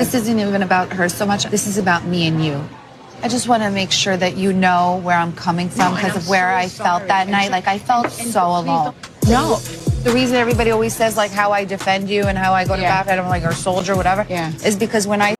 This isn't even about her so much. This is about me and you. I just want to make sure that you know where I'm coming from because of where I felt that night. Like, I felt so alone. No. The reason everybody always says, like, how I defend you and how I go to bat for, I'm like, or soldier, whatever, is because when I...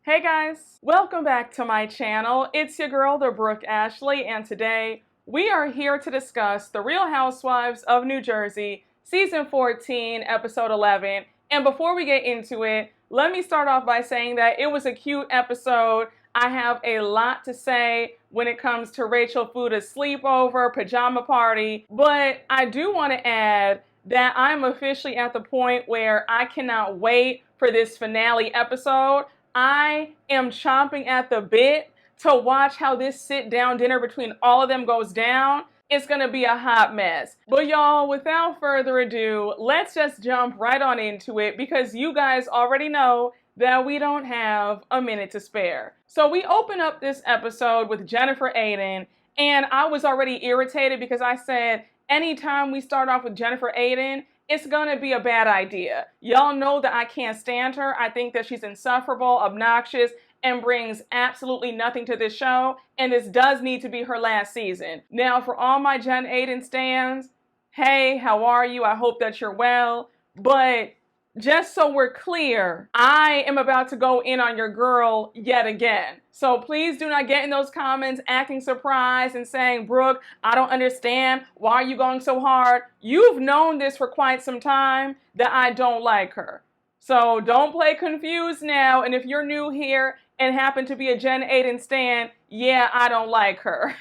Hey guys, welcome back to my channel. It's your girl, the Brooke Ashley, and today we are here to discuss The Real Housewives of New Jersey, Season 14, Episode 11. And before we get into it, let me start off by saying that it was a cute episode. I have a lot to say when it comes to Rachel Fuda's sleepover, pajama party, but I do want to add that I'm officially at the point where I cannot wait for this finale episode. I am chomping at the bit to watch how this sit-down dinner between all of them goes down. It's gonna be a hot mess. But y'all, without further ado, let's just jump right on into it because you guys already know that we don't have a minute to spare. So we open up this episode with Jennifer Aydin, and I was already irritated because I said, anytime we start off with Jennifer Aydin, it's gonna be a bad idea. Y'all know that I can't stand her. I think that she's insufferable, obnoxious, and brings absolutely nothing to this show, and this does need to be her last season. Now, for all my Jen Aydin stans, hey, how are you? I hope that you're well, but just so we're clear, I am about to go in on your girl yet again. So please do not get in those comments acting surprised and saying, Brooke, I don't understand. Why are you going so hard? You've known this for quite some time that I don't like her. So don't play confused now. And if you're new here and happen to be a Jen Aydin stan, yeah, I don't like her.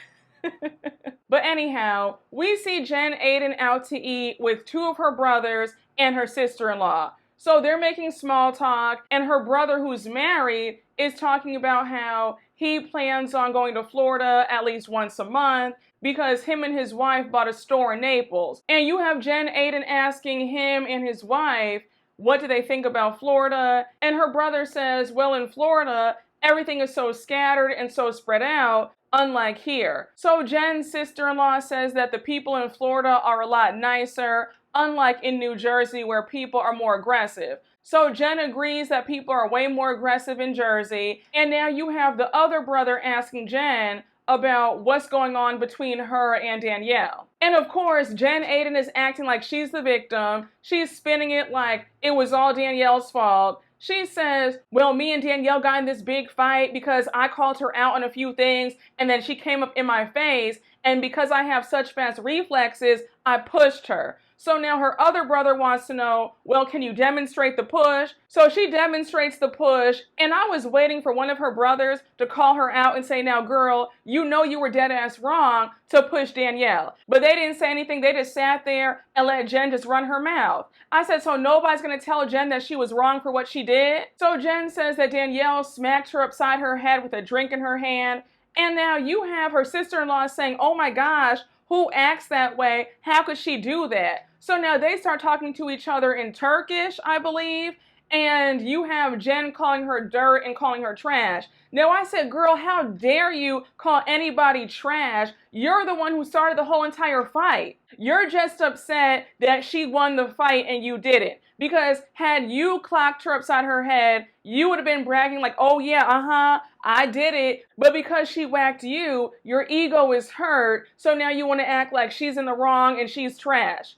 But anyhow, we see Jen Aydin out to eat with two of her brothers and her sister-in-law. So they're making small talk, and her brother, who's married, is talking about how he plans on going to Florida at least once a month because him and his wife bought a store in Naples. And you have Jen Aydin asking him and his wife, what do they think about Florida? And her brother says, well, in Florida, everything is so scattered and so spread out, unlike here. So Jen's sister-in-law says that the people in Florida are a lot nicer, unlike in New Jersey where people are more aggressive. So Jen agrees that people are way more aggressive in Jersey. And now you have the other brother asking Jen about what's going on between her and Danielle. And of course, Jen Aydin is acting like she's the victim. She's spinning it like it was all Danielle's fault. She says, well, me and Danielle got in this big fight because I called her out on a few things and then she came up in my face. And because I have such fast reflexes, I pushed her. So now her other brother wants to know, well, can you demonstrate the push? So she demonstrates the push, and I was waiting for one of her brothers to call her out and say, now, girl, you know you were dead ass wrong to push Danielle. But they didn't say anything. They just sat there and let Jen just run her mouth. I said, so nobody's going to tell Jen that she was wrong for what she did? So Jen says that Danielle smacked her upside her head with a drink in her hand. And now you have her sister-in-law saying, oh my gosh, who acts that way? How could she do that? So now they start talking to each other in Turkish, I believe, and you have Jen calling her dirt and calling her trash. Now I said, girl, how dare you call anybody trash? You're the one who started the whole entire fight. You're just upset that she won the fight and you didn't. Because had you clocked her upside her head, you would have been bragging like, oh yeah, I did it. But because she whacked you, your ego is hurt. So now you want to act like she's in the wrong and she's trash.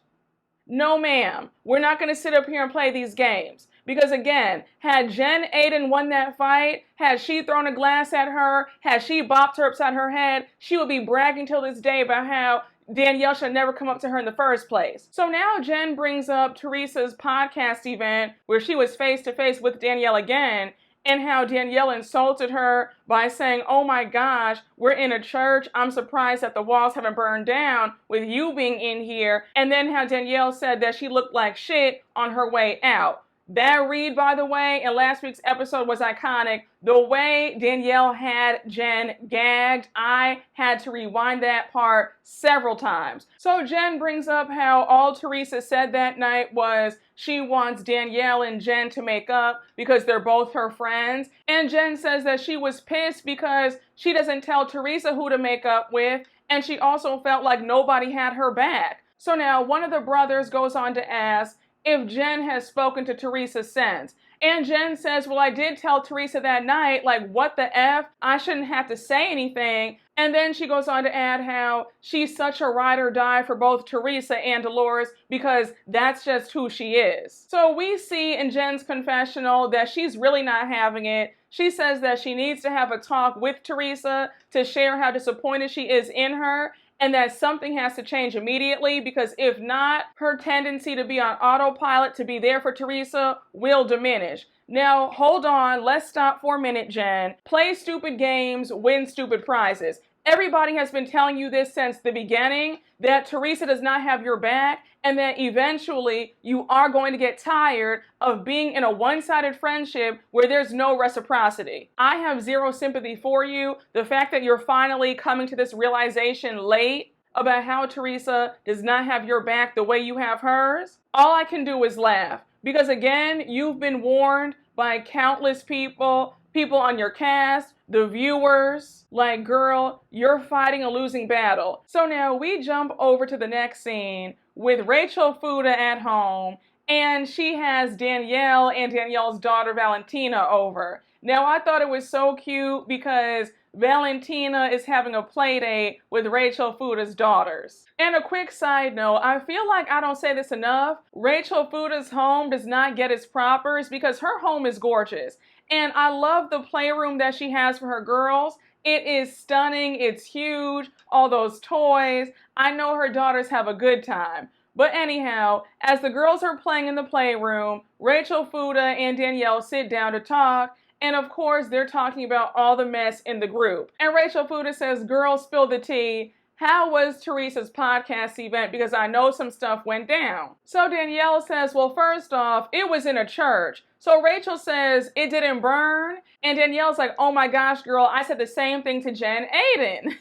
No, ma'am. We're not going to sit up here and play these games. Because again, had Jen Aydin won that fight, had she thrown a glass at her, had she bopped her upside her head, she would be bragging till this day about how Danielle should never come up to her in the first place. So now Jen brings up Teresa's podcast event where she was face to face with Danielle again, and how Danielle insulted her by saying, oh my gosh, we're in a church. I'm surprised that the walls haven't burned down with you being in here. And then how Danielle said that she looked like shit on her way out. That read, by the way, in last week's episode was iconic. The way Danielle had Jen gagged, I had to rewind that part several times. So Jen brings up how all Teresa said that night was she wants Danielle and Jen to make up because they're both her friends. And Jen says that she was pissed because she doesn't tell Teresa who to make up with, and she also felt like nobody had her back. So now one of the brothers goes on to ask if Jen has spoken to Teresa since. And Jen says, well, I did tell Teresa that night, like, what the F? I shouldn't have to say anything. And then she goes on to add how she's such a ride or die for both Teresa and Dolores because that's just who she is. So we see in Jen's confessional that she's really not having it. She says that she needs to have a talk with Teresa to share how disappointed she is in her, and that something has to change immediately, because if not, her tendency to be on autopilot, to be there for Teresa, will diminish. Now, hold on, let's stop for a minute, Jen. Play stupid games, win stupid prizes. Everybody has been telling you this since the beginning, that Teresa does not have your back, and that eventually you are going to get tired of being in a one-sided friendship where there's no reciprocity. I have zero sympathy for you. The fact that you're finally coming to this realization late about how Teresa does not have your back the way you have hers, all I can do is laugh. Because again, you've been warned by countless people on your cast, the viewers, like, girl, you're fighting a losing battle. So now we jump over to the next scene with Rachel Fuda at home, and she has Danielle and Danielle's daughter Valentina over. Now I thought it was so cute because Valentina is having a play date with Rachel Fuda's daughters. And a quick side note, I feel like I don't say this enough, Rachel Fuda's home does not get its propers because her home is gorgeous. And I love the playroom that she has for her girls. It is stunning, it's huge, all those toys. I know her daughters have a good time. But anyhow, as the girls are playing in the playroom, Rachel Fuda and Danielle sit down to talk. And of course, they're talking about all the mess in the group. And Rachel Fuda says, girls, spill the tea. How was Teresa's podcast event? Because I know some stuff went down. So Danielle says, well, first off, it was in a church. So Rachel says, it didn't burn. And Danielle's like, oh my gosh, girl, I said the same thing to Jen Aydin.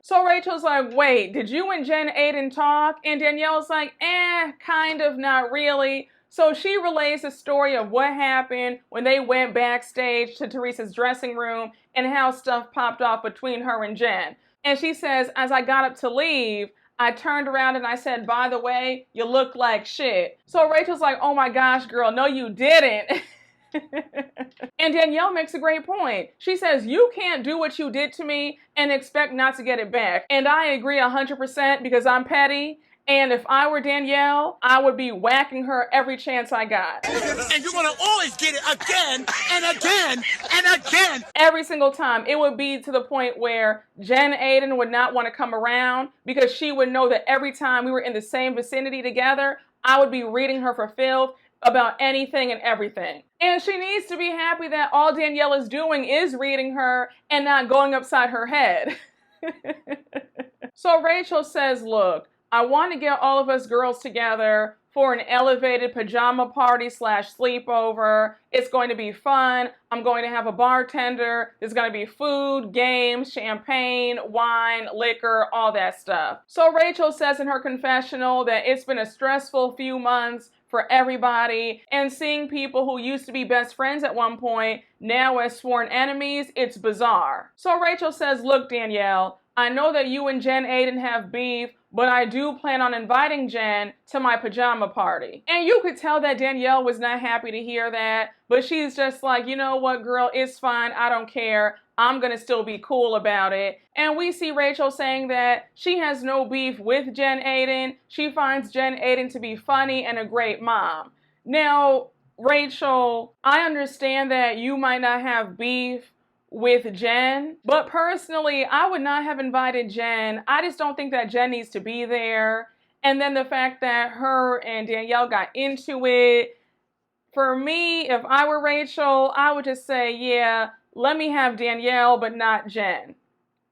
So Rachel's like, wait, did you and Jen Aydin talk? And Danielle's like, kind of, not really. So she relays the story of what happened when they went backstage to Teresa's dressing room and how stuff popped off between her and Jen. And she says, as I got up to leave, I turned around and I said, by the way, you look like shit. So Rachel's like, oh my gosh, girl, no, you didn't. And Danielle makes a great point. She says, you can't do what you did to me and expect not to get it back. And I agree 100% because I'm petty. And if I were Danielle, I would be whacking her every chance I got. And you're gonna always get it again and again and again. Every single time. It would be to the point where Jen Aydin would not want to come around because she would know that every time we were in the same vicinity together, I would be reading her for filth about anything and everything. And she needs to be happy that all Danielle is doing is reading her and not going upside her head. So Rachel says, look, I want to get all of us girls together for an elevated pajama party / sleepover. It's going to be fun. I'm going to have a bartender. There's going to be food, games, champagne, wine, liquor, all that stuff. So Rachel says in her confessional that it's been a stressful few months for everybody, and seeing people who used to be best friends at one point now as sworn enemies, it's bizarre. So Rachel says, look, Danielle, I know that you and Jen Aydin have beef, but I do plan on inviting Jen to my pajama party. And you could tell that Danielle was not happy to hear that, but she's just like, you know what, girl, it's fine, I don't care. I'm gonna still be cool about it. And we see Rachel saying that she has no beef with Jen Aydin. She finds Jen Aydin to be funny and a great mom. Now, Rachel, I understand that you might not have beef with Jen, but personally, I would not have invited Jen. I just don't think that Jen needs to be there. And then the fact that her and Danielle got into it, for me, if I were Rachel, I would just say, yeah, let me have Danielle, but not Jen.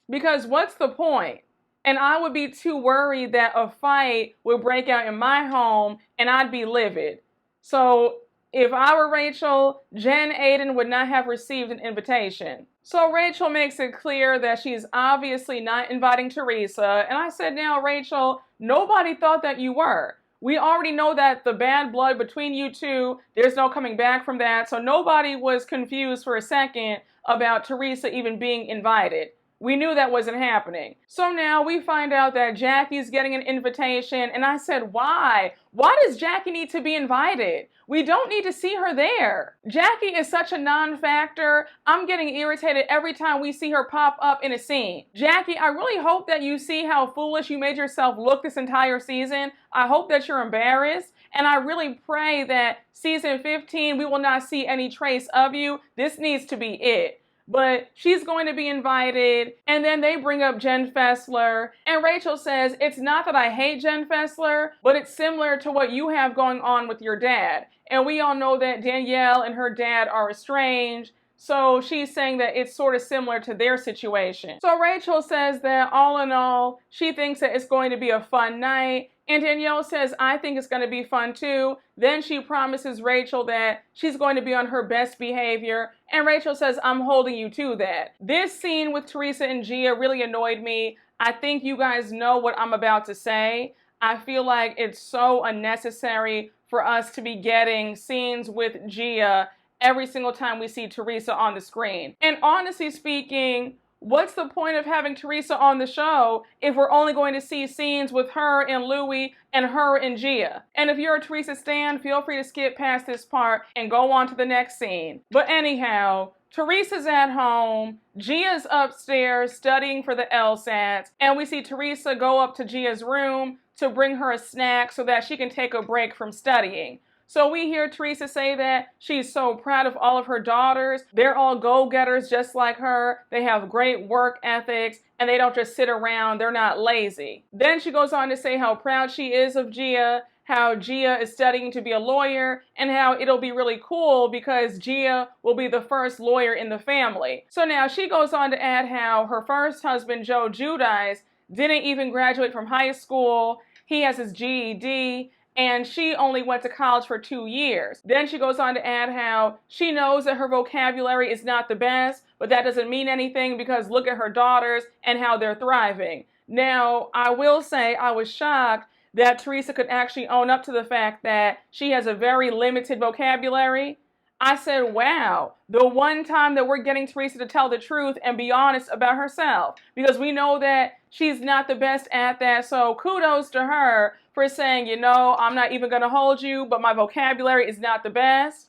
Because what's the point? And I would be too worried that a fight would break out in my home and I'd be livid. So if I were Rachel, Jen Aydin would not have received an invitation. So Rachel makes it clear that she's obviously not inviting Teresa. And I said, now, Rachel, nobody thought that you were. We already know that the bad blood between you two, there's no coming back from that. So nobody was confused for a second about Teresa even being invited. We knew that wasn't happening. So now we find out that Jackie's getting an invitation, and I said, why? Why does Jackie need to be invited? We don't need to see her there. Jackie is such a non-factor. I'm getting irritated every time we see her pop up in a scene. Jackie, I really hope that you see how foolish you made yourself look this entire season. I hope that you're embarrassed. And I really pray that season 15, we will not see any trace of you. This needs to be it. But she's going to be invited, and then they bring up Jen Fessler, and Rachel says, it's not that I hate Jen Fessler, but it's similar to what you have going on with your dad. And we all know that Danielle and her dad are estranged, so she's saying that it's sort of similar to their situation. So Rachel says that all in all, she thinks that it's going to be a fun night. And Danielle says, I think it's going to be fun too. Then she promises Rachel that she's going to be on her best behavior. And Rachel says, I'm holding you to that. This scene with Teresa and Gia really annoyed me. I think you guys know what I'm about to say. I feel like it's so unnecessary for us to be getting scenes with Gia every single time we see Teresa on the screen. And honestly speaking, what's the point of having Teresa on the show if we're only going to see scenes with her and Louie and her and Gia? And if you're a Teresa stan, feel free to skip past this part and go on to the next scene. But anyhow, Teresa's at home, Gia's upstairs studying for the LSATs, and we see Teresa go up to Gia's room to bring her a snack so that she can take a break from studying. So we hear Teresa say that she's so proud of all of her daughters. They're all go-getters just like her. They have great work ethics and they don't just sit around. They're not lazy. Then she goes on to say how proud she is of Gia, how Gia is studying to be a lawyer, and how it'll be really cool because Gia will be the first lawyer in the family. So now she goes on to add how her first husband, Joe Giudice, didn't even graduate from high school. He has his GED. And she only went to college for 2 years. Then she goes on to add how she knows that her vocabulary is not the best, but that doesn't mean anything because look at her daughters and how they're thriving. Now, I will say I was shocked that Teresa could actually own up to the fact that she has a very limited vocabulary. I said, wow, the one time that we're getting Teresa to tell the truth and be honest about herself, because we know that she's not the best at that. So kudos to her for saying, you know, I'm not even going to hold you, but my vocabulary is not the best.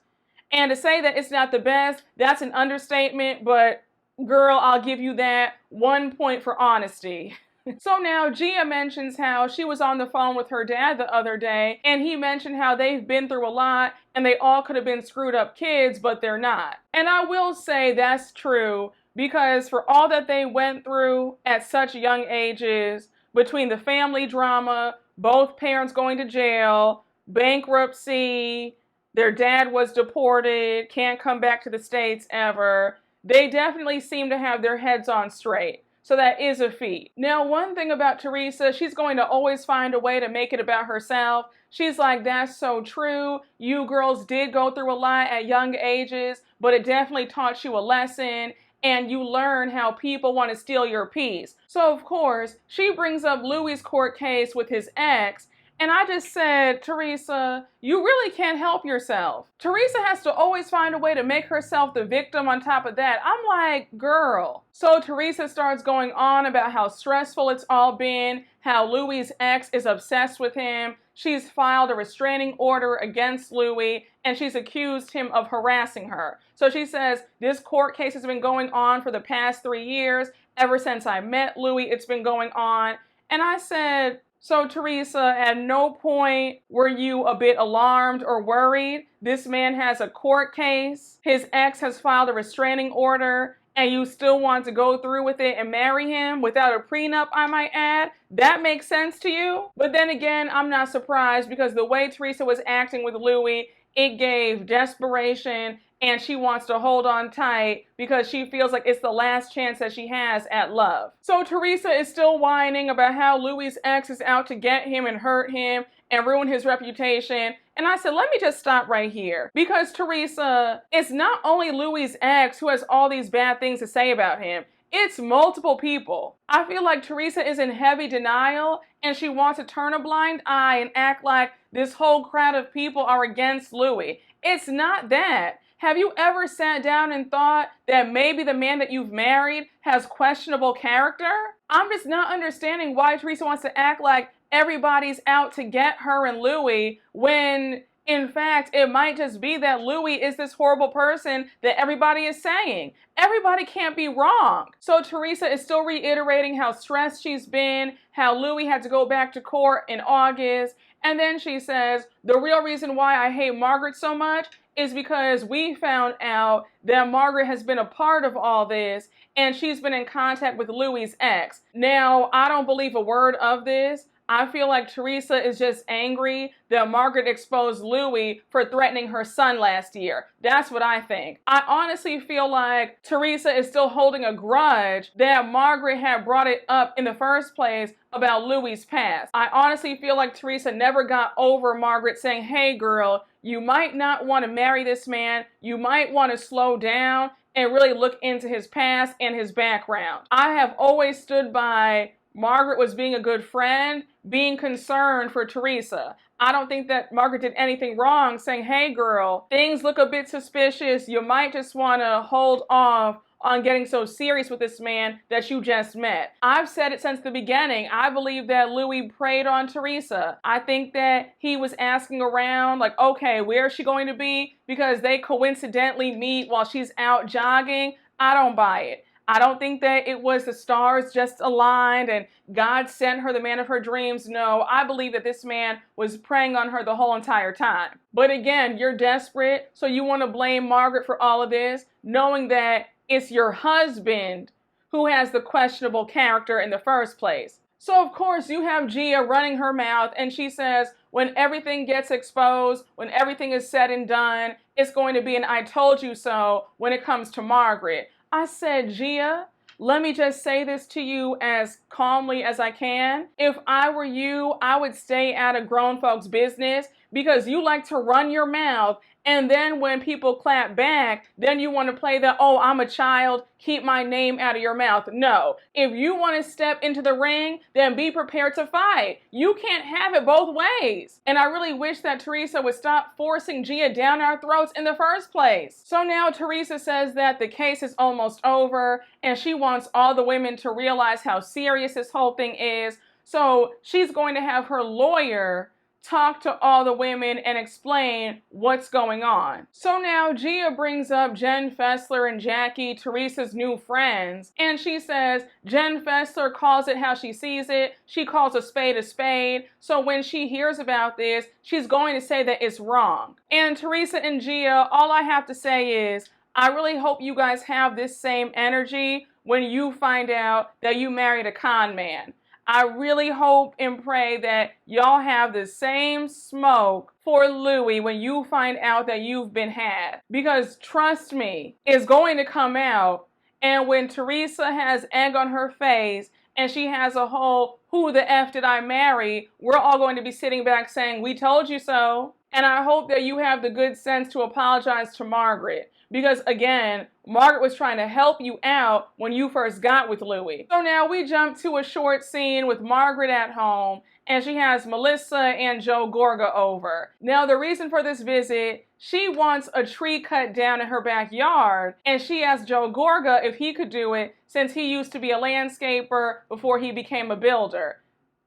And to say that it's not the best, that's an understatement, but girl, I'll give you that 1 point for honesty. So now Gia mentions how she was on the phone with her dad the other day, and he mentioned how they've been through a lot and they all could have been screwed up kids, but they're not. And I will say that's true because for all that they went through at such young ages, between the family drama, both parents going to jail, bankruptcy, their dad was deported, can't come back to the States ever, they definitely seem to have their heads on straight. So that is a feat. Now, one thing about Teresa, she's going to always find a way to make it about herself. She's like, that's so true. You girls did go through a lot at young ages, but it definitely taught you a lesson. And you learn how people want to steal your peace. So, of course, she brings up Louie's court case with his ex. And I just said, Teresa, you really can't help yourself. Teresa has to always find a way to make herself the victim on top of that. I'm like, girl. So Teresa starts going on about how stressful it's all been, how Louie's ex is obsessed with him. She's filed a restraining order against Louie, and she's accused him of harassing her. So she says, this court case has been going on for the past 3 years. Ever since I met Louie, it's been going on. And I said, so Teresa, at no point were you a bit alarmed or worried? This man has a court case. His ex has filed a restraining order, and you still want to go through with it and marry him without a prenup, I might add? That makes sense to you? But then again, I'm not surprised because the way Teresa was acting with Louie, it gave desperation, and she wants to hold on tight because she feels like it's the last chance that she has at love. So Teresa is still whining about how Louie's ex is out to get him and hurt him and ruin his reputation. And I said, let me just stop right here. Because Teresa, it's not only Louie's ex who has all these bad things to say about him. It's multiple people. I feel like Teresa is in heavy denial and she wants to turn a blind eye and act like this whole crowd of people are against Louie. It's not that. Have you ever sat down and thought that maybe the man that you've married has questionable character? I'm just not understanding why Teresa wants to act like everybody's out to get her and Louie when in fact, it might just be that Louie is this horrible person that everybody is saying. Everybody can't be wrong. So Teresa is still reiterating how stressed she's been, how Louie had to go back to court in August. And then she says, the real reason why I hate Margaret so much is because we found out that Margaret has been a part of all this and she's been in contact with Louie's ex. Now, I don't believe a word of this. I feel like Teresa is just angry that Margaret exposed Louie for threatening her son last year. That's what I think. I honestly feel like Teresa is still holding a grudge that Margaret had brought it up in the first place about Louie's past. I honestly feel like Teresa never got over Margaret saying, hey girl, you might not want to marry this man. You might want to slow down and really look into his past and his background. I have always stood by Margaret was being a good friend, being concerned for Teresa. I don't think that Margaret did anything wrong saying, hey girl, things look a bit suspicious. You might just want to hold off on getting so serious with this man that you just met. I've said it since the beginning. I believe that Louie preyed on Teresa. I think that he was asking around like, okay, where is she going to be? Because they coincidentally meet while she's out jogging. I don't buy it. I don't think that it was the stars just aligned and God sent her the man of her dreams. No, I believe that this man was preying on her the whole entire time. But again, you're desperate, so you want to blame Margaret for all of this, knowing that it's your husband who has the questionable character in the first place. So of course you have Gia running her mouth and she says, when everything gets exposed, when everything is said and done, it's going to be an I told you so when it comes to Margaret. I said, Gia, let me just say this to you as calmly as I can. If I were you, I would stay out of grown folks' business because you like to run your mouth. And then when people clap back, then you want to play the, oh, I'm a child, keep my name out of your mouth. No. If you want to step into the ring, then be prepared to fight. You can't have it both ways. And I really wish that Teresa would stop forcing Gia down our throats in the first place. So now Teresa says that the case is almost over and she wants all the women to realize how serious this whole thing is. So she's going to have her lawyer talk to all the women and explain what's going on. So now Gia brings up Jen Fessler and Jackie, Teresa's new friends, and she says Jen Fessler calls it how she sees it. She calls a spade a spade. So when she hears about this, she's going to say that it's wrong. And Teresa and Gia, all I have to say is, I really hope you guys have this same energy when you find out that you married a con man. I really hope and pray that y'all have the same smoke for Louie when you find out that you've been had. Because trust me, it's going to come out. And when Teresa has egg on her face and she has a whole, who the F did I marry? We're all going to be sitting back saying, we told you so. And I hope that you have the good sense to apologize to Margaret. Because again, Margaret was trying to help you out when you first got with Louie. So now we jump to a short scene with Margaret at home and she has Melissa and Joe Gorga over. Now the reason for this visit, she wants a tree cut down in her backyard and she asked Joe Gorga if he could do it since he used to be a landscaper before he became a builder.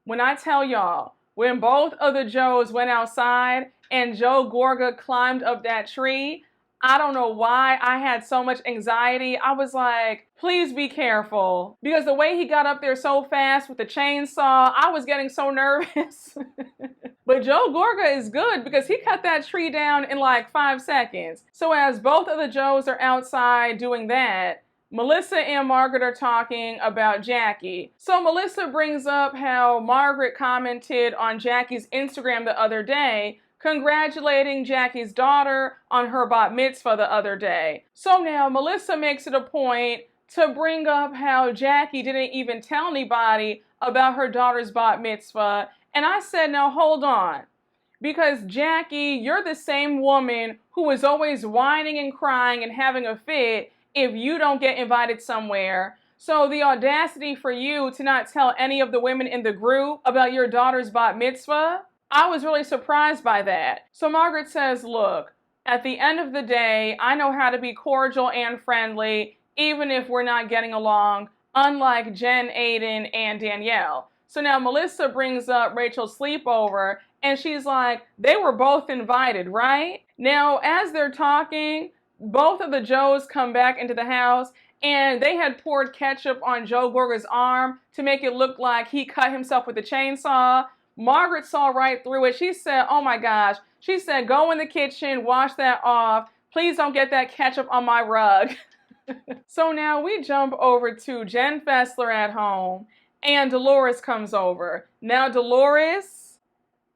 When I tell y'all, when both of the Joes went outside and Joe Gorga climbed up that tree, I don't know why I had so much anxiety. I was like, please be careful. Because the way he got up there so fast with the chainsaw, I was getting so nervous. But Joe Gorga is good because he cut that tree down in like 5 seconds. So as both of the Joes are outside doing that, Melissa and Margaret are talking about Jackie. So Melissa brings up how Margaret commented on Jackie's Instagram the other day, congratulating Jackie's daughter on her bat mitzvah the other day. So now Melissa makes it a point to bring up how Jackie didn't even tell anybody about her daughter's bat mitzvah. And I said, now hold on. Because Jackie, you're the same woman who is always whining and crying and having a fit if you don't get invited somewhere. So the audacity for you to not tell any of the women in the group about your daughter's bat mitzvah, I was really surprised by that. So Margaret says, look, At the end of the day, I know how to be cordial and friendly, even if we're not getting along, unlike Jen, Aydin, and Danielle. So now Melissa brings up Rachel's sleepover, and she's like, they were both invited, right? Now, as they're talking, both of the Joes come back into the house, and they had poured ketchup on Joe Gorga's arm to make it look like he cut himself with a chainsaw. Margaret saw right through it. She said, oh my gosh. She said, go in the kitchen, wash that off. Please don't get that ketchup on my rug. So now we jump over to Jen Fessler at home, and Dolores comes over. Now, Dolores,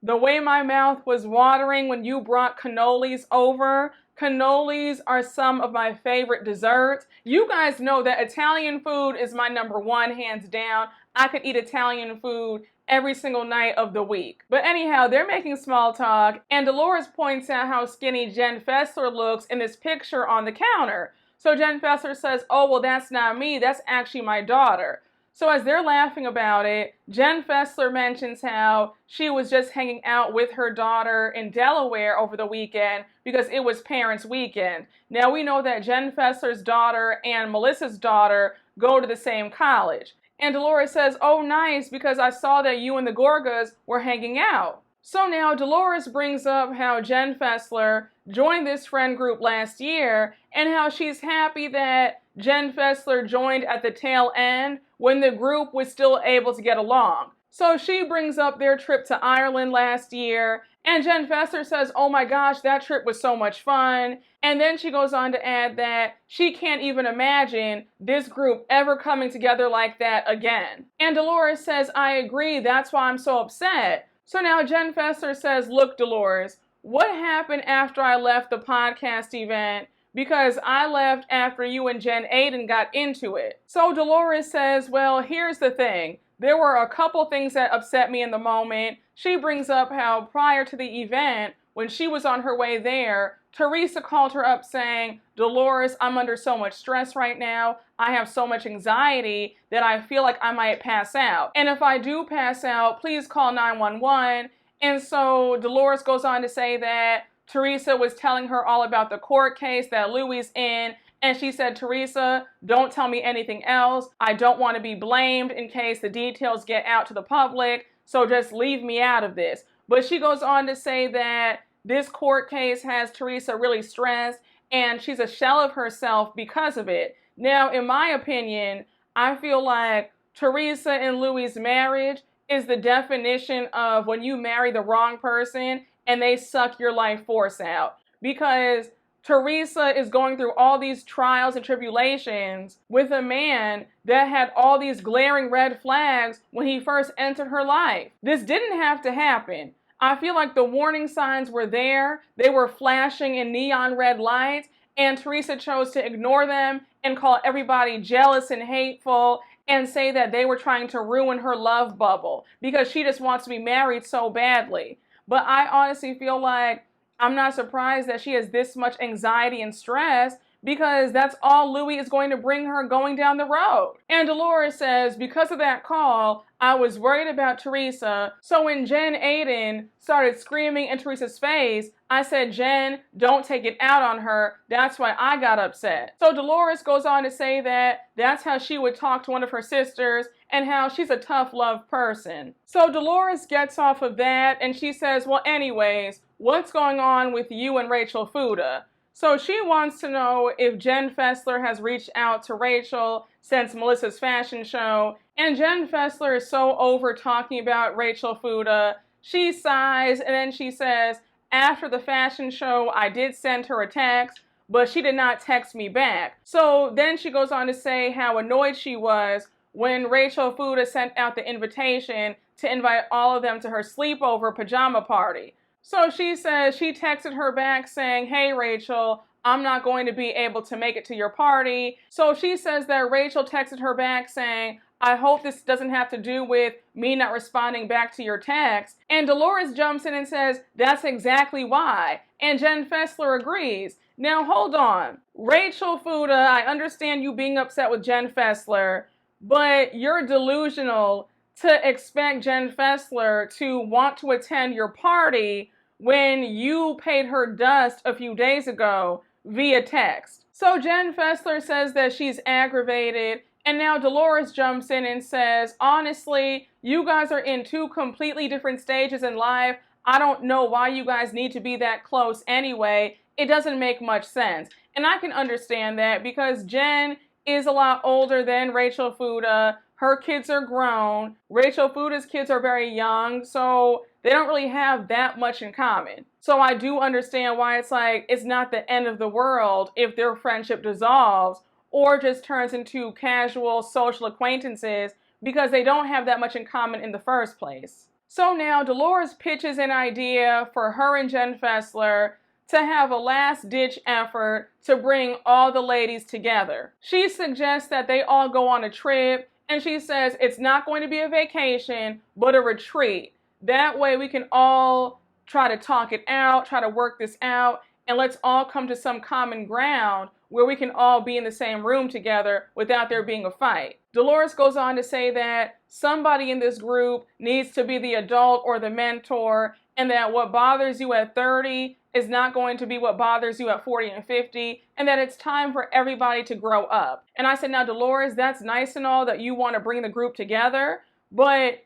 the way my mouth was watering when you brought cannolis over. Cannolis are some of my favorite desserts. You guys know that Italian food is my #1, hands down. I could eat Italian food every single night of the week. But anyhow, they're making small talk, and Dolores points out how skinny Jen Fessler looks in this picture on the counter. So Jen Fessler says, oh, well, that's not me. That's actually my daughter. So as they're laughing about it, Jen Fessler mentions how she was just hanging out with her daughter in Delaware over the weekend because it was Parents' Weekend. Now we know that Jen Fessler's daughter and Melissa's daughter go to the same college. And Dolores says, oh, nice, because I saw that you and the Gorgas were hanging out. So now Dolores brings up how Jen Fessler joined this friend group last year and how she's happy that Jen Fessler joined at the tail end when the group was still able to get along. So she brings up their trip to Ireland last year, and Jen Fessler says, oh my gosh, that trip was so much fun. And then she goes on to add that she can't even imagine this group ever coming together like that again. And Dolores says, I agree, that's why I'm so upset. So now Jen Fessler says, look, Dolores, what happened after I left the podcast event? Because I left after you and Jen Aydin got into it. So Dolores says, well, here's the thing. There were a couple things that upset me in the moment. She brings up how prior to the event, when she was on her way there, Teresa called her up saying, Dolores, I'm under so much stress right now. I have so much anxiety that I feel like I might pass out. And if I do pass out, please call 911. And so Dolores goes on to say that Teresa was telling her all about the court case that Louie's in. And she said, Teresa, don't tell me anything else. I don't want to be blamed in case the details get out to the public. So just leave me out of this. But she goes on to say that this court case has Teresa really stressed and she's a shell of herself because of it. Now, in my opinion, I feel like Teresa and Louie's marriage is the definition of when you marry the wrong person and they suck your life force out. Because Teresa is going through all these trials and tribulations with a man that had all these glaring red flags when he first entered her life. This didn't have to happen. I feel like the warning signs were there. They were flashing in neon red lights, and Teresa chose to ignore them and call everybody jealous and hateful and say that they were trying to ruin her love bubble because she just wants to be married so badly. But I honestly feel like I'm not surprised that she has this much anxiety and stress because that's all Louie is going to bring her going down the road. And Dolores says, because of that call, I was worried about Teresa. So when Jen Aydin started screaming in Teresa's face, I said, Jen, don't take it out on her. That's why I got upset. So Dolores goes on to say that that's how she would talk to one of her sisters and how she's a tough love person. So Dolores gets off of that and she says, well, anyways, what's going on with you and Rachel Fuda? So she wants to know if Jen Fessler has reached out to Rachel since Melissa's fashion show. And Jen Fessler is so over talking about Rachel Fuda. She sighs and then she says, after the fashion show, I did send her a text, but she did not text me back. So then she goes on to say how annoyed she was when Rachel Fuda sent out the invitation to invite all of them to her sleepover pajama party. So she says she texted her back saying, hey, Rachel, I'm not going to be able to make it to your party. So she says that Rachel texted her back saying, I hope this doesn't have to do with me not responding back to your text. And Dolores jumps in and says, that's exactly why. And Jen Fessler agrees. Now, hold on. Rachel Fuda, I understand you being upset with Jen Fessler, but you're delusional to expect Jen Fessler to want to attend your party when you paid her dust a few days ago via text. So Jen Fessler says that she's aggravated, and now Dolores jumps in and says, honestly, you guys are in two completely different stages in life. I don't know why you guys need to be that close anyway. It doesn't make much sense. And I can understand that because Jen is a lot older than Rachel Fuda. Her kids are grown. Rachel Fuda's kids are very young, so they don't really have that much in common. So I do understand why it's like it's not the end of the world if their friendship dissolves or just turns into casual social acquaintances because they don't have that much in common in the first place. So now Dolores pitches an idea for her and Jen Fessler to have a last-ditch effort to bring all the ladies together. She suggests that they all go on a trip, and she says it's not going to be a vacation, but a retreat. That way we can all try to talk it out, try to work this out, and let's all come to some common ground where we can all be in the same room together without there being a fight. Dolores goes on to say that somebody in this group needs to be the adult or the mentor, and that what bothers you at 30 is not going to be what bothers you at 40 and 50, and that it's time for everybody to grow up. And I said, now Dolores, that's nice and all that you want to bring the group together, but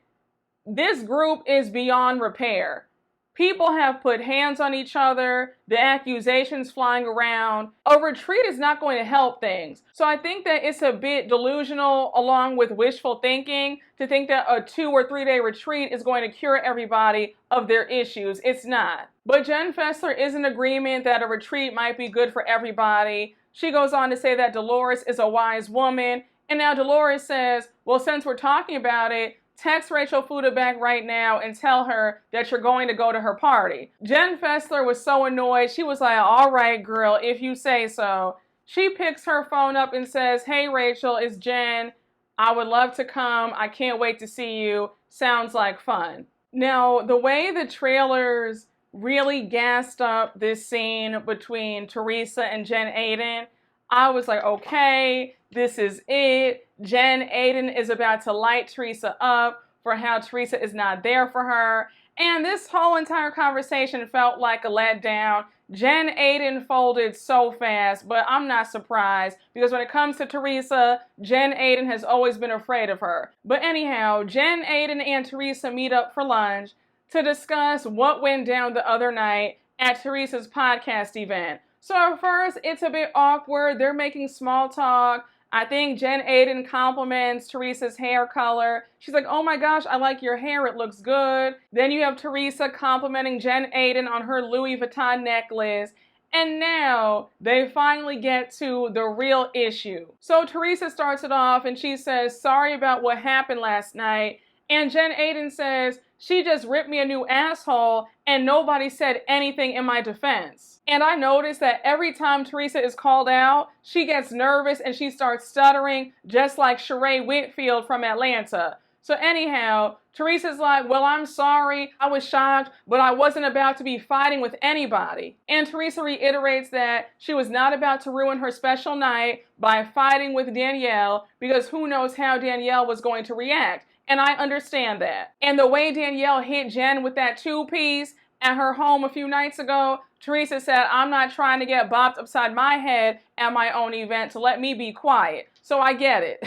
this group is beyond repair. People have put hands on each other, the accusations flying around. A retreat is not going to help things. So I think that it's a bit delusional along with wishful thinking to think that a 2 or 3 day retreat is going to cure everybody of their issues. It's not. But Jen Fessler is in agreement that a retreat might be good for everybody. She goes on to say that Dolores is a wise woman. And now Dolores says, well, since we're talking about it, text Rachel Fuda back right now and tell her that you're going to go to her party. Jen Fessler was so annoyed. She was like, all right, girl, if you say so. She picks her phone up and says, hey, Rachel, it's Jen. I would love to come. I can't wait to see you. Sounds like fun. Now, the way the trailers really gassed up this scene between Teresa and Jen Aydin, I was like, okay, this is it. Jen Aydin is about to light Teresa up for how Teresa is not there for her. And this whole entire conversation felt like a letdown. Jen Aydin folded so fast, but I'm not surprised because when it comes to Teresa, Jen Aydin has always been afraid of her. But anyhow, Jen Aydin and Teresa meet up for lunch to discuss what went down the other night at Teresa's podcast event. So at first, it's a bit awkward. They're making small talk. I think Jen Aydin compliments Teresa's hair color. She's like, oh my gosh, I like your hair. It looks good. Then you have Teresa complimenting Jen Aydin on her Louis Vuitton necklace. And now they finally get to the real issue. So Teresa starts it off and she says, sorry about what happened last night. And Jen Aydin says, she just ripped me a new asshole and nobody said anything in my defense. And I noticed that every time Teresa is called out, she gets nervous and she starts stuttering just like Sheree Whitfield from Atlanta. So anyhow, Teresa's like, well, I'm sorry. I was shocked, but I wasn't about to be fighting with anybody. And Teresa reiterates that she was not about to ruin her special night by fighting with Danielle because who knows how Danielle was going to react. And I understand that. And the way Danielle hit Jen with that 2-piece at her home a few nights ago, Teresa said, I'm not trying to get bopped upside my head at my own event, so let me be quiet. So I get it.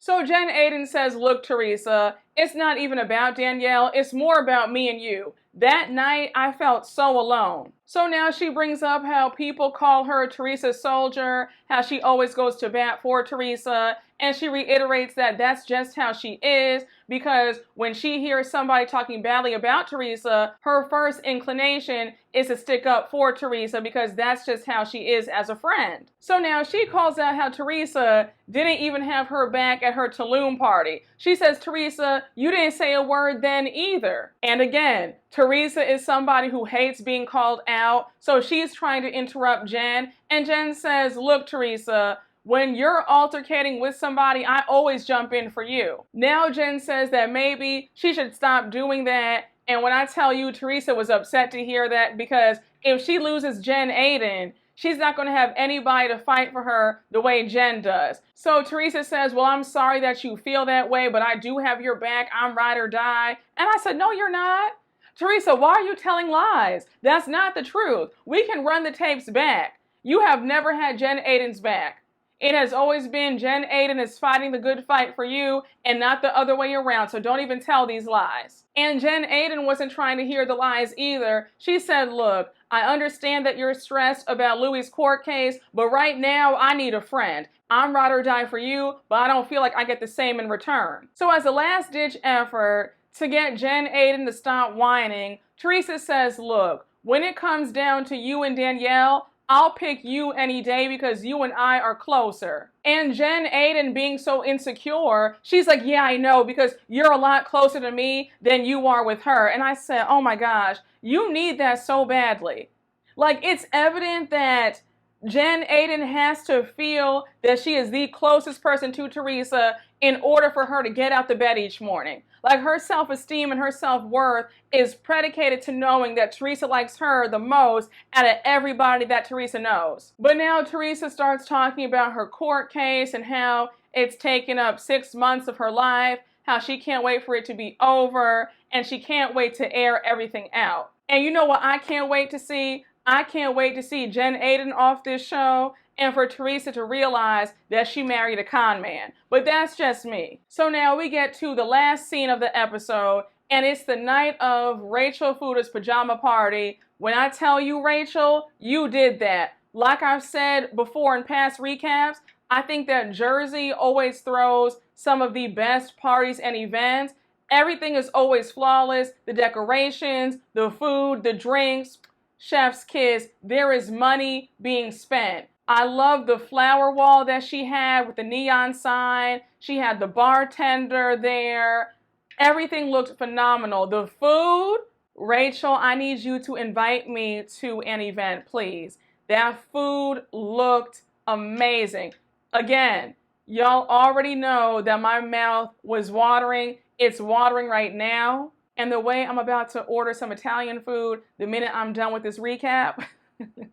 So Jen Aydin says, look, Teresa, it's not even about Danielle. It's more about me and you. That night, I felt so alone. So now she brings up how people call her Teresa Soldier, how she always goes to bat for Teresa, and she reiterates that that's just how she is because when she hears somebody talking badly about Teresa, her first inclination is to stick up for Teresa because that's just how she is as a friend. So now she calls out how Teresa didn't even have her back at her Tulum party. She says, Teresa, you didn't say a word then either. And again, Teresa is somebody who hates being called out, so she's trying to interrupt Jen, and Jen says, look, Teresa, when you're altercating with somebody, I always jump in for you. Now Jen says that maybe she should stop doing that, and when I tell you Teresa was upset to hear that because if she loses Jen Aydin, she's not going to have anybody to fight for her the way Jen does. So Teresa says, well, I'm sorry that you feel that way, but I do have your back. I'm ride or die. And I said, no, you're not. Teresa, why are you telling lies? That's not the truth. We can run the tapes back. You have never had Jen Aydin's back. It has always been Jen Aydin is fighting the good fight for you and not the other way around, so don't even tell these lies. And Jen Aydin wasn't trying to hear the lies either. She said, look, I understand that you're stressed about Louie's court case, but right now I need a friend. I'm ride or die for you, but I don't feel like I get the same in return. So as a last-ditch effort to get Jen Aydin to stop whining, Teresa says, look, when it comes down to you and Danielle, I'll pick you any day because you and I are closer. And Jen Aydin being so insecure, she's like, yeah, I know, because you're a lot closer to me than you are with her. And I said, oh my gosh, you need that so badly. Like, it's evident that Jen Aydin has to feel that she is the closest person to Teresa in order for her to get out the bed each morning. Like, her self-esteem and her self-worth is predicated to knowing that Teresa likes her the most out of everybody that Teresa knows. But now Teresa starts talking about her court case and how it's taken up 6 months of her life, how she can't wait for it to be over, and she can't wait to air everything out. And you know what I can't wait to see? I can't wait to see Jen Aydin off this show and for Teresa to realize that she married a con man. But that's just me. So now we get to the last scene of the episode, and it's the night of Rachel Fuda's pajama party. When I tell you, Rachel, you did that. Like I've said before in past recaps, I think that Jersey always throws some of the best parties and events. Everything is always flawless. The decorations, the food, the drinks, chef's kiss. There is money being spent. I love the flower wall that she had with the neon sign. She had the bartender there. Everything looked phenomenal. The food, Rachel, I need you to invite me to an event, please. That food looked amazing. Again, y'all already know that my mouth was watering. It's watering right now. And the way I'm about to order some Italian food the minute I'm done with this recap.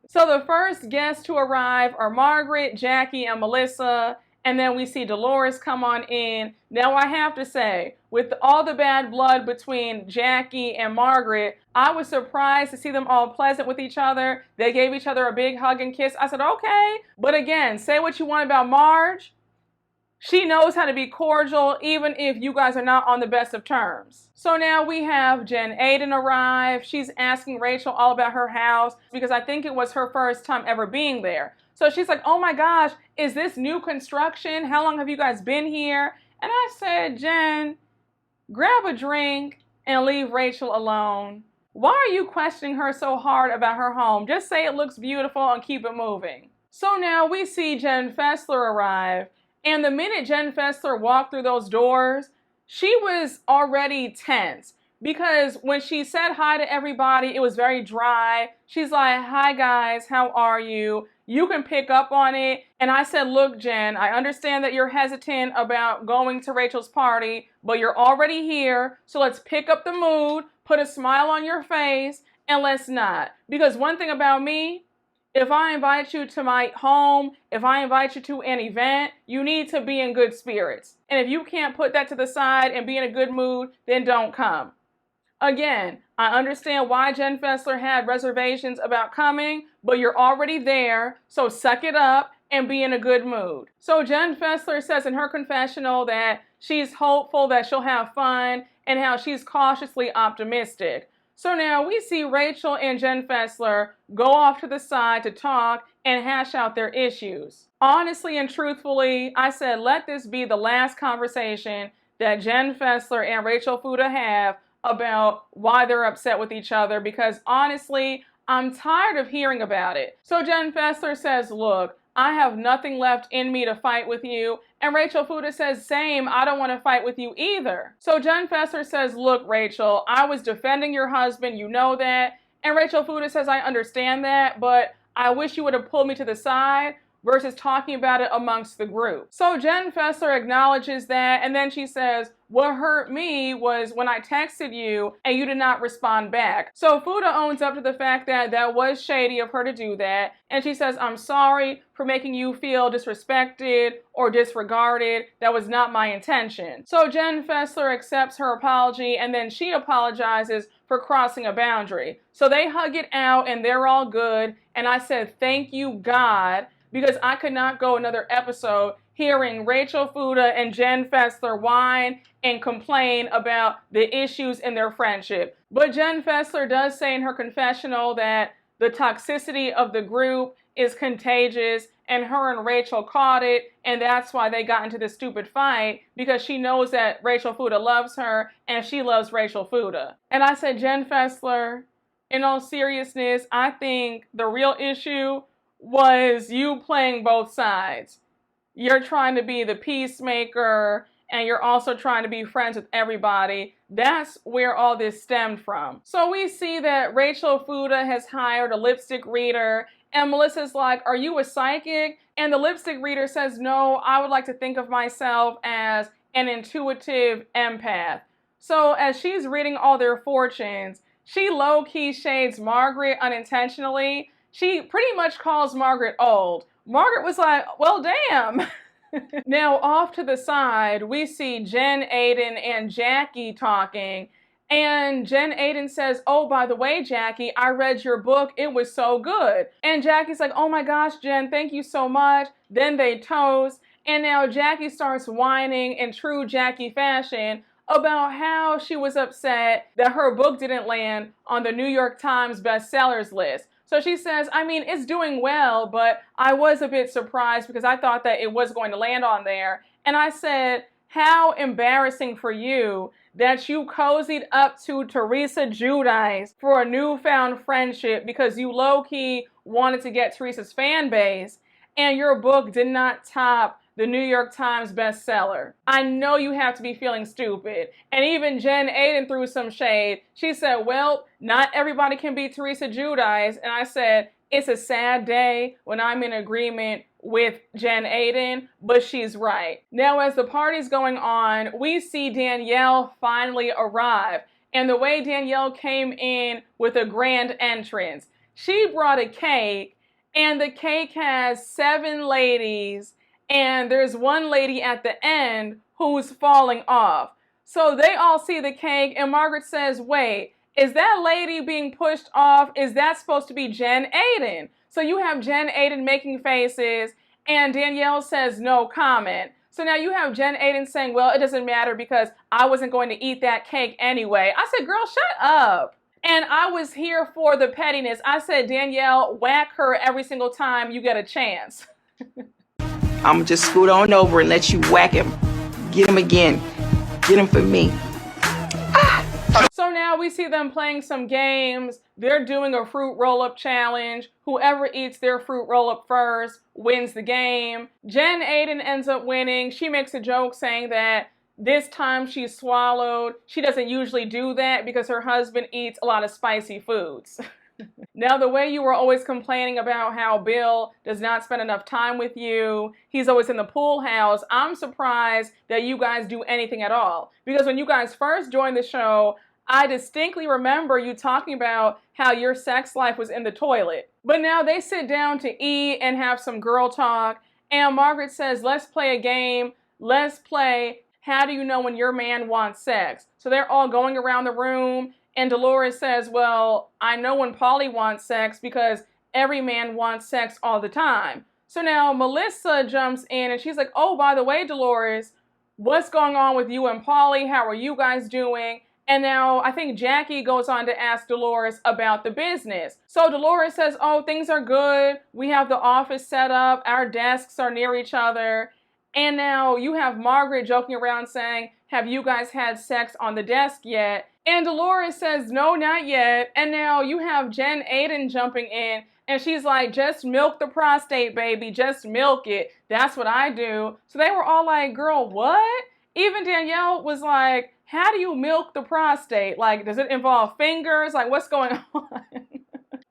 So the first guests to arrive are Margaret, Jackie, and Melissa. And then we see Dolores come on in. Now I have to say, with all the bad blood between Jackie and Margaret, I was surprised to see them all pleasant with each other. They gave each other a big hug and kiss. I said, okay. But again, say what you want about Marge. She knows how to be cordial even if you guys are not on the best of terms. So now we have Jen Aydin arrive. She's asking Rachel all about her house because I think it was her first time ever being there. So she's like, oh my gosh, is this new construction? How long have you guys been here? And I said, Jen, grab a drink and leave Rachel alone. Why are you questioning her so hard about her home? Just say it looks beautiful and keep it moving. So now we see Jen Fessler arrive. And the minute Jen Fessler walked through those doors, she was already tense. Because when she said hi to everybody, it was very dry. She's like, hi guys, how are you? You can pick up on it. And I said, look, Jen, I understand that you're hesitant about going to Rachel's party, but you're already here. So let's pick up the mood, put a smile on your face, and let's not. Because one thing about me, if I invite you to my home, if I invite you to an event, you need to be in good spirits. And if you can't put that to the side and be in a good mood, then don't come. Again, I understand why Jen Fessler had reservations about coming, but you're already there, so suck it up and be in a good mood. So Jen Fessler says in her confessional that she's hopeful that she'll have fun and how she's cautiously optimistic. So now we see Rachel and Jen Fessler go off to the side to talk and hash out their issues. Honestly and truthfully, I said let this be the last conversation that Jen Fessler and Rachel Fuda have about why they're upset with each other, because honestly, I'm tired of hearing about it. So Jen Fessler says, look, I have nothing left in me to fight with you. And Rachel Fuda says, same, I don't want to fight with you either. So Jen Fessler says, look, Rachel, I was defending your husband, you know that. And Rachel Fuda says, I understand that, but I wish you would have pulled me to the side versus talking about it amongst the group. So Jen Fessler acknowledges that, and then she says, what hurt me was when I texted you and you did not respond back. So Fuda owns up to the fact that that was shady of her to do that, and she says, I'm sorry for making you feel disrespected or disregarded. That was not my intention. So Jen Fessler accepts her apology, and then she apologizes for crossing a boundary. So they hug it out and they're all good. And I said, thank you, God, because I could not go another episode hearing Rachel Fuda and Jen Fessler whine and complain about the issues in their friendship. But Jen Fessler does say in her confessional that the toxicity of the group is contagious, and her and Rachel caught it, and that's why they got into this stupid fight, because she knows that Rachel Fuda loves her, and she loves Rachel Fuda. And I said, Jen Fessler, in all seriousness, I think the real issue was you playing both sides. You're trying to be the peacemaker, and you're also trying to be friends with everybody. That's where all this stemmed from. So we see that Rachel Fuda has hired a lipstick reader, and Melissa's like, are you a psychic? And the lipstick reader says, no, I would like to think of myself as an intuitive empath. So as she's reading all their fortunes, she low-key shades Margaret unintentionally. She pretty much calls Margaret old. Margaret was like, well, damn. Now, off to the side, we see Jen, Aydin, and Jackie talking. And Jen Aydin says, oh, by the way, Jackie, I read your book. It was so good. And Jackie's like, oh my gosh, Jen, thank you so much. Then they toast. And now Jackie starts whining in true Jackie fashion about how she was upset that her book didn't land on the New York Times bestsellers list. So she says, I mean, it's doing well, but I was a bit surprised because I thought that it was going to land on there. And I said, how embarrassing for you that you cozied up to Teresa Giudice for a newfound friendship because you low-key wanted to get Teresa's fan base, and your book did not top the New York Times bestseller. I know you have to be feeling stupid. And even Jen Aydin threw some shade. She said, well, not everybody can be Teresa Giudice. And I said, it's a sad day when I'm in agreement with Jen Aydin, but she's right. Now, as the party's going on, we see Danielle finally arrive. And the way Danielle came in with a grand entrance, she brought a cake, and the cake has 7 ladies, and there's one lady at the end who's falling off. So they all see the cake, and Margaret says, wait, is that lady being pushed off? Is that supposed to be Jen Aydin? So you have Jen Aydin making faces, and Danielle says no comment. So now you have Jen Aydin saying, well, it doesn't matter because I wasn't going to eat that cake anyway. I said, girl, shut up. And I was here for the pettiness. I said, Danielle, whack her every single time you get a chance. I'm gonna just scoot on over and let you whack him. Get him again. Get him for me. So now we see them playing some games. They're doing a fruit roll-up challenge. Whoever eats their fruit roll-up first wins the game. Jen Aydin ends up winning. She makes a joke saying that this time she swallowed. She doesn't usually do that because her husband eats a lot of spicy foods. Now, the way you were always complaining about how Bill does not spend enough time with you, he's always in the pool house, I'm surprised that you guys do anything at all. Because when you guys first joined the show, I distinctly remember you talking about how your sex life was in the toilet. But now they sit down to eat and have some girl talk, and Margaret says, let's play a game. Let's play, how do you know when your man wants sex? So they're all going around the room, and Dolores says, well, I know when Paulie wants sex because every man wants sex all the time. So now Melissa jumps in and she's like, oh, by the way, Dolores, what's going on with you and Paulie? How are you guys doing? And now I think Jackie goes on to ask Dolores about the business. So Dolores says, oh, things are good. We have the office set up. Our desks are near each other. And now you have Margaret joking around saying, have you guys had sex on the desk yet? And Dolores says, no, not yet. And now you have Jen Aydin jumping in, and she's like, just milk the prostate, baby. Just milk it. That's what I do. So they were all like, girl, what? Even Danielle was like, how do you milk the prostate? Like, does it involve fingers? Like, what's going on?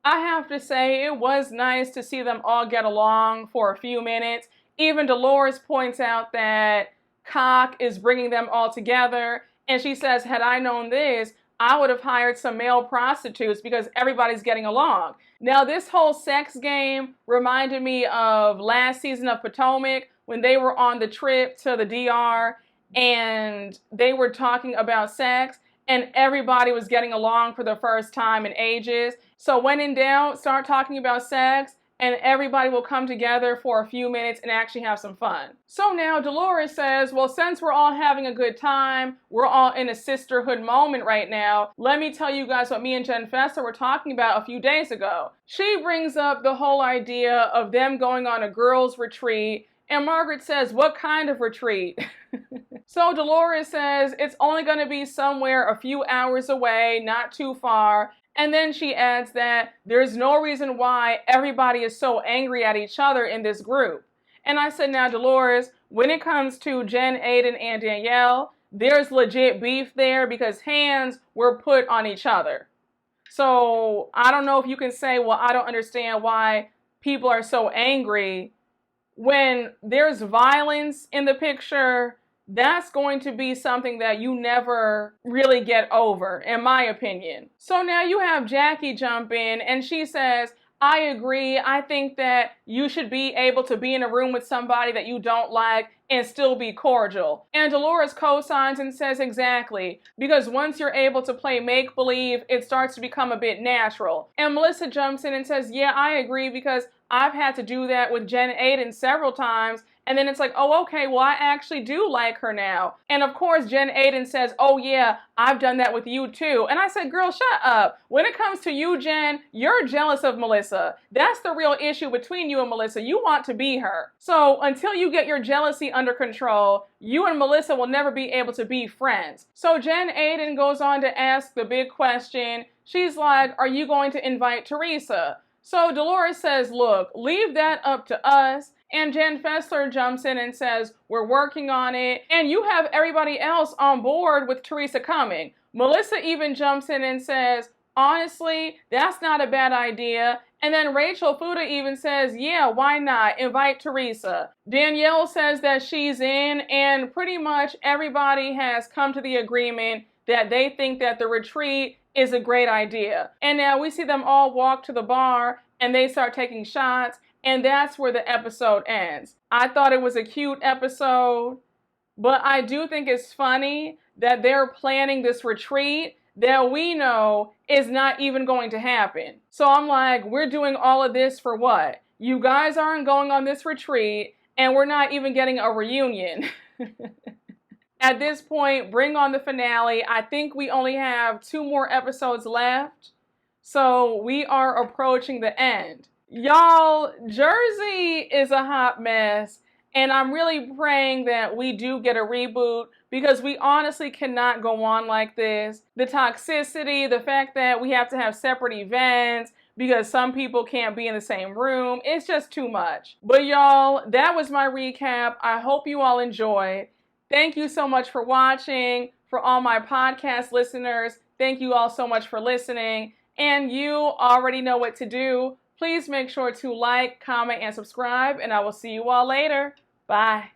I have to say, it was nice to see them all get along for a few minutes. Even Dolores points out that cock is bringing them all together. And she says, had I known this, I would have hired some male prostitutes because everybody's getting along. Now, this whole sex game reminded me of last season of Potomac when they were on the trip to the DR and they were talking about sex. and everybody was getting along for the first time in ages. So when in doubt, start talking about sex, and everybody will come together for a few minutes and actually have some fun. So now Dolores says, well, since we're all having a good time, we're all in a sisterhood moment right now, let me tell you guys what me and Jen Fessler were talking about a few days ago. She brings up the whole idea of them going on a girls' retreat, and Margaret says, what kind of retreat? So Dolores says it's only going to be somewhere a few hours away, not too far. And then she adds that there's no reason why everybody is so angry at each other in this group. And I said, now, Dolores, when it comes to Jen, Aydin, and Danielle, there's legit beef there because hands were put on each other. So I don't know if you can say, well, I don't understand why people are so angry. When there's violence in the picture, that's going to be something that you never really get over, in my opinion. So now you have Jackie jump in and she says, I agree. I think that you should be able to be in a room with somebody that you don't like and still be cordial. And Dolores co-signs and says exactly, because once you're able to play make-believe, it starts to become a bit natural. And Melissa jumps in and says, yeah, I agree, because I've had to do that with Jen Aydin several times. And then it's like, oh, okay, well, I actually do like her now. And of course, Jen Aydin says, oh, yeah, I've done that with you too. And I said, girl, shut up. When it comes to you, Jen, you're jealous of Melissa. That's the real issue between you and Melissa. You want to be her. So until you get your jealousy under control, you and Melissa will never be able to be friends. So Jen Aydin goes on to ask the big question. She's like, are you going to invite Teresa? So Dolores says, look, leave that up to us. And Jen Fessler jumps in and says, we're working on it. And you have everybody else on board with Teresa coming. Melissa even jumps in and says, honestly, that's not a bad idea. And then Rachel Fuda even says, yeah, why not? Invite Teresa. Danielle says that she's in, and pretty much everybody has come to the agreement that they think that the retreat is a great idea. And now we see them all walk to the bar and they start taking shots. And that's where the episode ends. I thought it was a cute episode, but I do think it's funny that they're planning this retreat that we know is not even going to happen. So I'm like, we're doing all of this for what? You guys aren't going on this retreat, and we're not even getting a reunion. At this point, bring on the finale. I think we only have 2 more episodes left, so we are approaching the end. Y'all, Jersey is a hot mess, and I'm really praying that we do get a reboot, because we honestly cannot go on like this. The toxicity, the fact that we have to have separate events because some people can't be in the same room, it's just too much. But y'all, that was my recap. I hope you all enjoyed. Thank you so much for watching. For all my podcast listeners, thank you all so much for listening. And you already know what to do. Please make sure to like, comment, and subscribe, and I will see you all later. Bye.